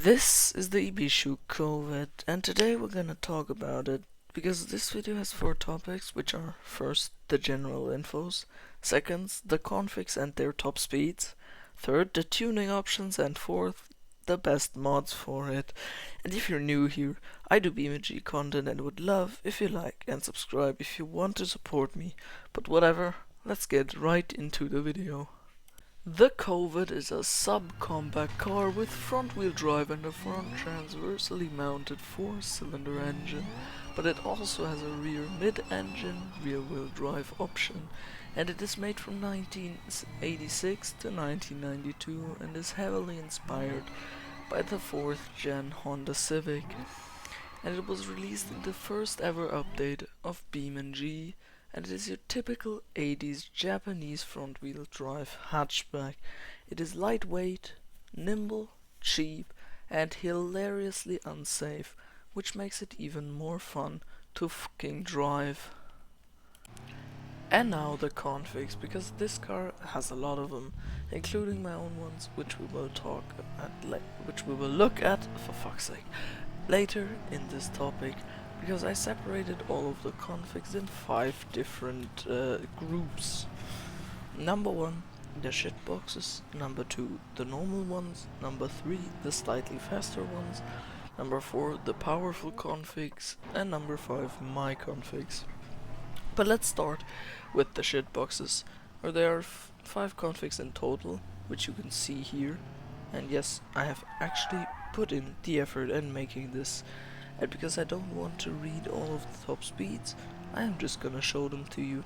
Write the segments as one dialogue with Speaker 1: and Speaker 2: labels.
Speaker 1: This is the Ibishu Covet, and today we're gonna talk about it because this video has four topics, which are first, the general infos, second, the configs and their top speeds, third, the tuning options, and fourth, the best mods for it. And if you're new here, I do BMG content and would love if you like and subscribe if you want to support me, but whatever, let's get right into the video. The Covet is a subcompact car with front-wheel drive and a front transversely mounted 4-cylinder engine, but it also has a rear mid-engine rear-wheel drive option, and it is made from 1986 to 1992 and is heavily inspired by the 4th gen Honda Civic, and it was released in the first ever update of BeamNG, and it is your typical 80s Japanese front-wheel drive hatchback. It is lightweight, nimble, cheap, and hilariously unsafe, which makes it even more fun to fucking drive. And now the configs, because this car has a lot of them, including my own ones, which we will look at, for fuck's sake, later in this topic, because I separated all of the configs in 5 different groups. Number 1, the shitboxes. Number 2, the normal ones. Number 3, the slightly faster ones. Number 4, the powerful configs. And number 5, my configs. But let's start with the shitboxes, where there are 5 configs in total, which you can see here. And yes, I have actually put in the effort in making this. And because I don't want to read all of the top speeds, I am just gonna show them to you.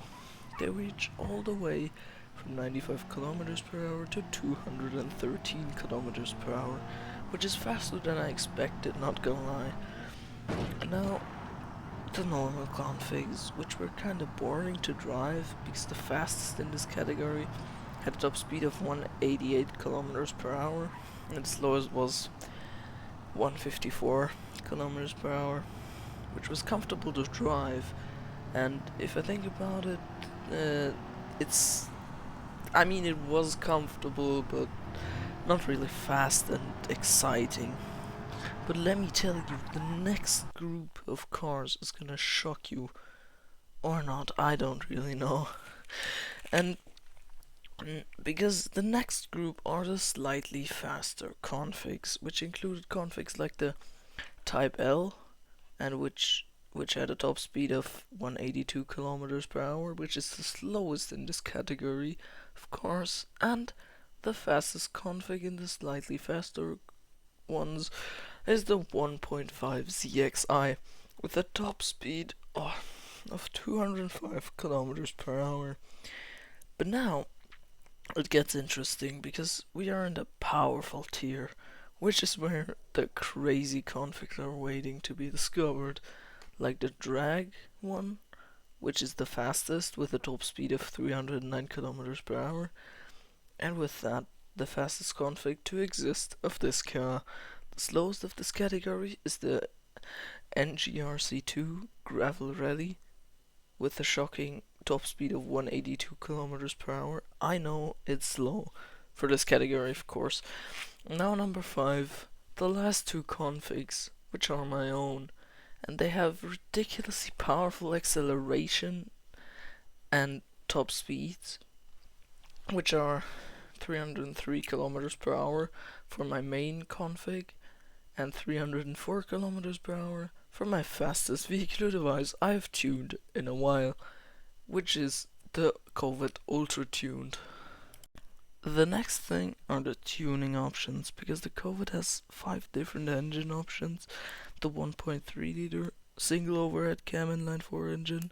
Speaker 1: They reach all the way from 95 kilometers per hour to 213 kilometers per hour, which is faster than I expected, not gonna lie. And now, the normal configs, which were kinda boring to drive, because the fastest in this category had a top speed of 188 kilometers per hour, and the slowest was 154 kilometers per hour, which was comfortable to drive. And if I think about it, it was comfortable, but not really fast and exciting. But let me tell you, the next group of cars is gonna shock you, or not, I don't really know. And because the next group are the slightly faster configs, which included configs like the Type L, and which had a top speed of 182 kilometers per hour, which is the slowest in this category, of course, and the fastest config in the slightly faster ones is the 1.5 ZXi, with a top speed of 205 kilometers per hour. But now it gets interesting, because we are in the powerful tier, which is where the crazy configs are waiting to be discovered, like the drag one, which is the fastest with a top speed of 309 kilometers per hour, and with that, the fastest config to exist of this car. The slowest of this category is the NGRC2 Gravel Rally, with a shocking top speed of 182 kilometers per hour. I know it's slow for this category, of course. Now number 5, the last 2 configs, which are my own, and they have ridiculously powerful acceleration and top speeds, which are 303 kilometers per hour for my main config and 304 kilometers per hour for my fastest vehicular device I have tuned in a while, which is the Covet Ultra Tuned. The next thing are the tuning options, because the Covet has 5 different engine options: the 1.3 liter single overhead cam inline 4 engine,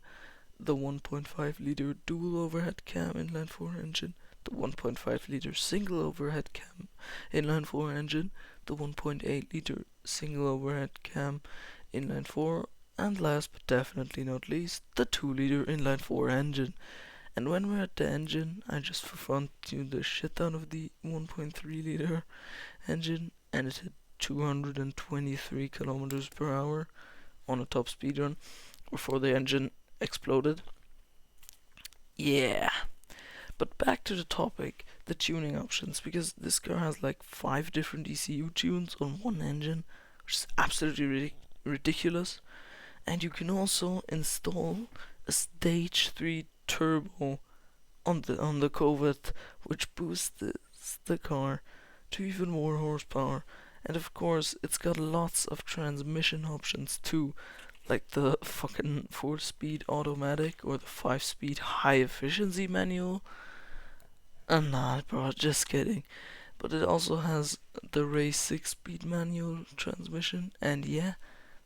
Speaker 1: the 1.5 liter dual overhead cam inline 4 engine, the 1.5 liter single overhead cam inline 4 engine, the 1.8 liter single overhead cam inline 4, and last but definitely not least, the 2 liter inline 4 engine. And when we're at the engine, I just for fun tuned the shit out of the 1.3 liter engine, and it hit 223 kilometers per hour on a top speed run before the engine exploded. Yeah. But back to the topic, the tuning options, because this car has like 5 different ECU tunes on one engine, which is absolutely ridiculous. And you can also install a stage 3 turbo on the Covet, which boosts the car to even more horsepower. And of course, it's got lots of transmission options too, like the fucking 4-speed automatic or the 5-speed high efficiency manual. Nah, bro, just kidding. But it also has the race 6-speed manual transmission, and yeah,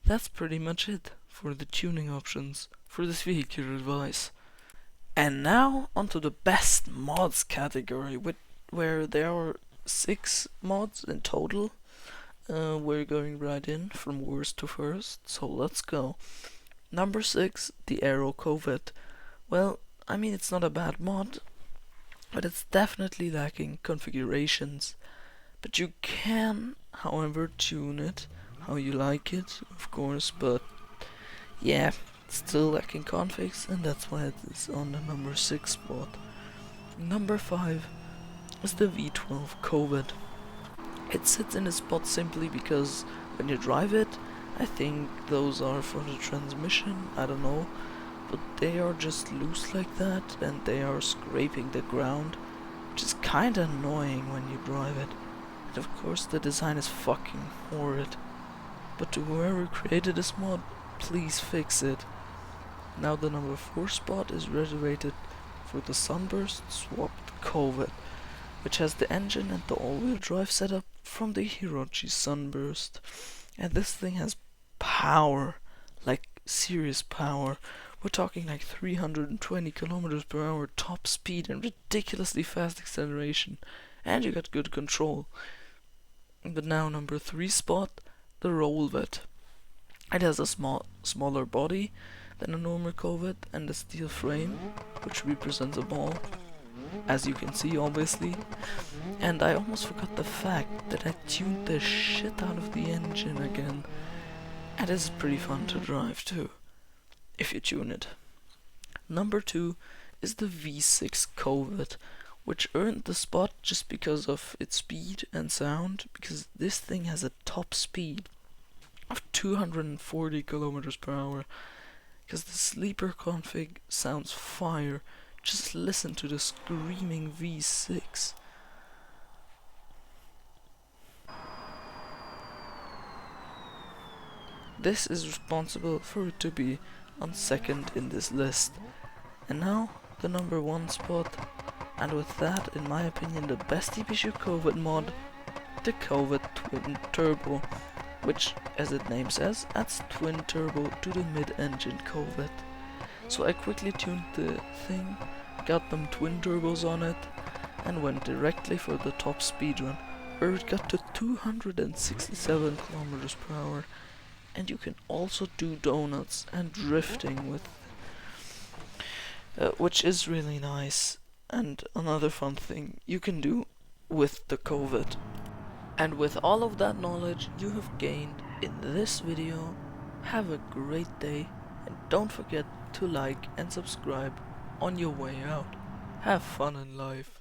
Speaker 1: that's pretty much it for the tuning options for this vehicular device. And now onto the best mods category, where there are 6 mods in total. We're going right in from worst to first, so let's go. Number 6, the Aero Covet. Well, I mean, it's not a bad mod, but it's definitely lacking configurations. But you can, however, tune it how you like it, of course, but yeah, it's still lacking configs, and that's why it is on the number 6 spot. Number 5 is the V12 Covet. It sits in a spot simply because when you drive it, I think those are for the transmission, I don't know, but they are just loose like that and they are scraping the ground, which is kinda annoying when you drive it. And of course the design is fucking horrid. But to whoever created this mod, please fix it. Now the number 4 spot is reserved for the Sunburst swapped Covet, which has the engine and the all-wheel drive setup from the Hirochi Sunburst. And this thing has power, like serious power. We're talking like 320 kilometers per hour top speed and ridiculously fast acceleration, and you got good control. But now number 3 spot, the Rollvet. It has a smaller body than a normal Covet and a steel frame, which represents a ball, as you can see obviously. And I almost forgot the fact that I tuned the shit out of the engine again, and it's pretty fun to drive too, if you tune it. Number 2 is the V6 Covet, which earned the spot just because of its speed and sound, because this thing has a top speed of 240 kilometers per hour, because the sleeper config sounds fire. Just listen to the screaming V6. This is responsible for it to be on second in this list. And now the number 1 spot, and with that, in my opinion, the best Ibishu Covet mod, the Covet Twin Turbo, which, as its name says, adds twin turbo to the mid-engine Covet. So I quickly tuned the thing, got them twin turbos on it, and went directly for the top speed run, where it got to 267 kilometers per hour. And you can also do donuts and drifting with, which is really nice. And another fun thing you can do with the Covet. And with all of that knowledge you have gained in this video, have a great day, and don't forget to like and subscribe on your way out. Have fun in life.